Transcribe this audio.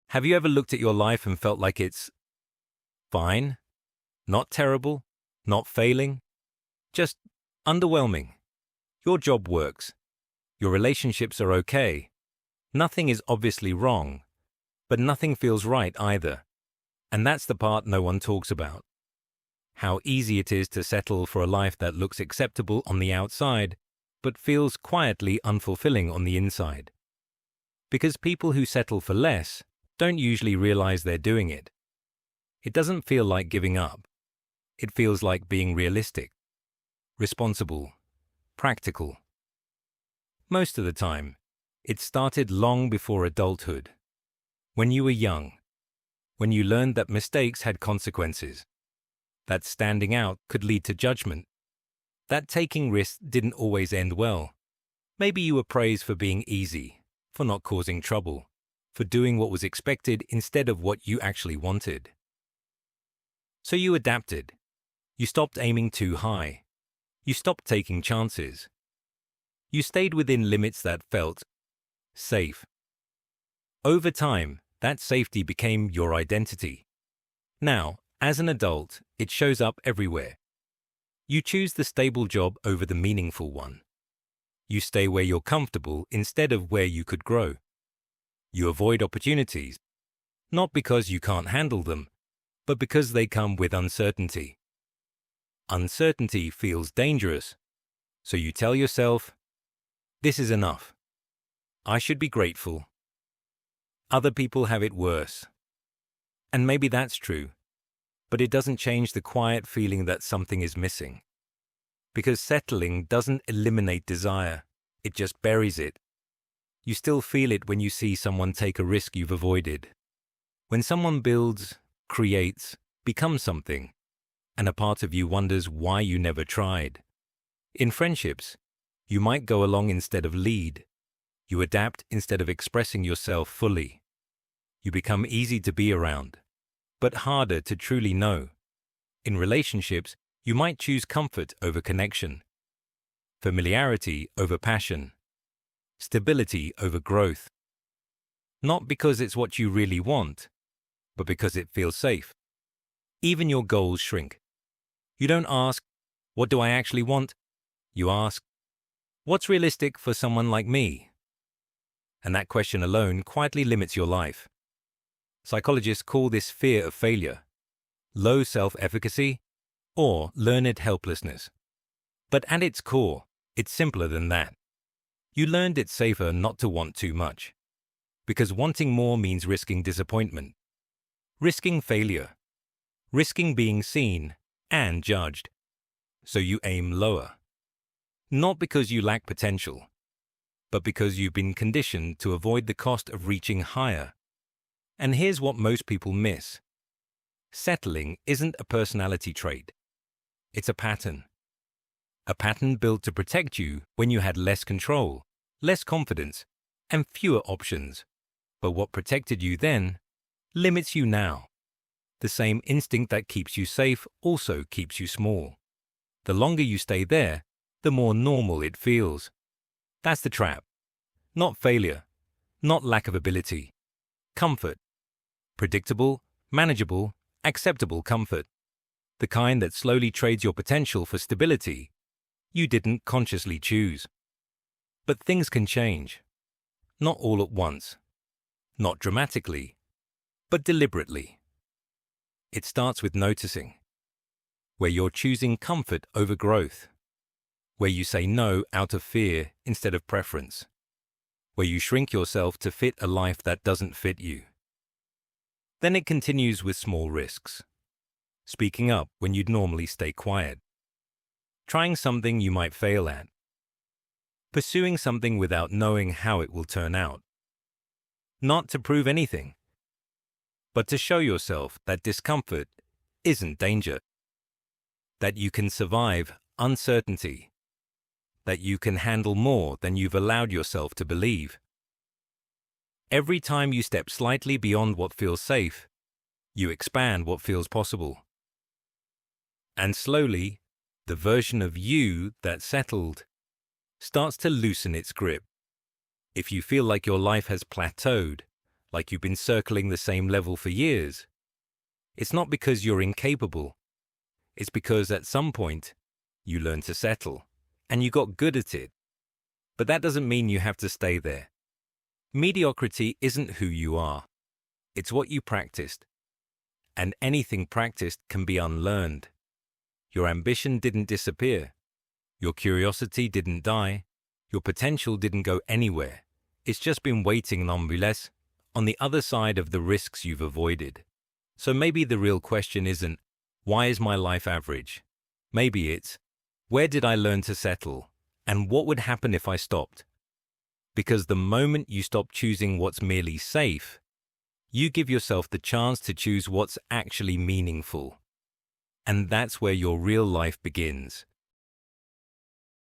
Have you ever looked at your life and felt like it's fine, not terrible, not failing, just underwhelming? Your job works. Your relationships are okay. Nothing is obviously wrong, but nothing feels right either. And that's the part no one talks about. How easy it is to settle for a life that looks acceptable on the outside, but feels quietly unfulfilling on the inside. Because people who settle for less don't usually realize they're doing it. It doesn't feel like giving up. It feels like being realistic, responsible, practical. Most of the time, it started long before adulthood. When you were young, when you learned that mistakes had consequences, that standing out could lead to judgment, that taking risks didn't always end well. Maybe you were praised for being easy, for not causing trouble, for doing what was expected instead of what you actually wanted. So you adapted. You stopped aiming too high. You stopped taking chances. You stayed within limits that felt safe. Over time, that safety became your identity. Now, as an adult, it shows up everywhere. You choose the stable job over the meaningful one. You stay where you're comfortable instead of where you could grow. You avoid opportunities, not because you can't handle them, but because they come with uncertainty. Uncertainty feels dangerous, so you tell yourself, "This is enough. I should be grateful. Other people have it worse." And maybe that's true, but it doesn't change the quiet feeling that something is missing. Because settling doesn't eliminate desire, it just buries it. You still feel it when you see someone take a risk you've avoided. When someone builds, creates, becomes something, and a part of you wonders why you never tried. In friendships, you might go along instead of lead. You adapt instead of expressing yourself fully. You become easy to be around, but harder to truly know. In relationships, you might choose comfort over connection, familiarity over passion, stability over growth. Not because it's what you really want, but because it feels safe. Even your goals shrink. You don't ask, "What do I actually want?" You ask, "What's realistic for someone like me?" And that question alone quietly limits your life. Psychologists call this fear of failure, low self-efficacy, or learned helplessness. But at its core, it's simpler than that. You learned it's safer not to want too much, because wanting more means risking disappointment, risking failure, risking being seen and judged. So you aim lower. Not because you lack potential, but because you've been conditioned to avoid the cost of reaching higher. And here's what most people miss. Settling isn't a personality trait. It's a pattern. A pattern built to protect you when you had less control, less confidence, and fewer options. But what protected you then limits you now. The same instinct that keeps you safe also keeps you small. The longer you stay there, the more normal it feels. That's the trap. Not failure, not lack of ability. Comfort. Predictable, manageable, acceptable comfort. The kind that slowly trades your potential for stability you didn't consciously choose. But things can change. Not all at once. Not dramatically, but deliberately. It starts with noticing, where you're choosing comfort over growth, where you say no out of fear instead of preference, where you shrink yourself to fit a life that doesn't fit you. Then it continues with small risks. Speaking up when you'd normally stay quiet. Trying something you might fail at. Pursuing something without knowing how it will turn out. Not to prove anything, but to show yourself that discomfort isn't danger. That you can survive uncertainty. That you can handle more than you've allowed yourself to believe. Every time you step slightly beyond what feels safe, you expand what feels possible. And slowly, the version of you that settled starts to loosen its grip. If you feel like your life has plateaued, like you've been circling the same level for years. It's not because you're incapable. It's because at some point, you learned to settle, and you got good at it. But that doesn't mean you have to stay there. Mediocrity isn't who you are. It's what you practiced. And anything practiced can be unlearned. Your ambition didn't disappear. Your curiosity didn't die. Your potential didn't go anywhere. It's just been waiting nonetheless on the other side of the risks you've avoided. So maybe the real question isn't, why is my life average? Maybe it's, where did I learn to settle? And what would happen if I stopped? Because the moment you stop choosing what's merely safe, you give yourself the chance to choose what's actually meaningful. And that's where your real life begins.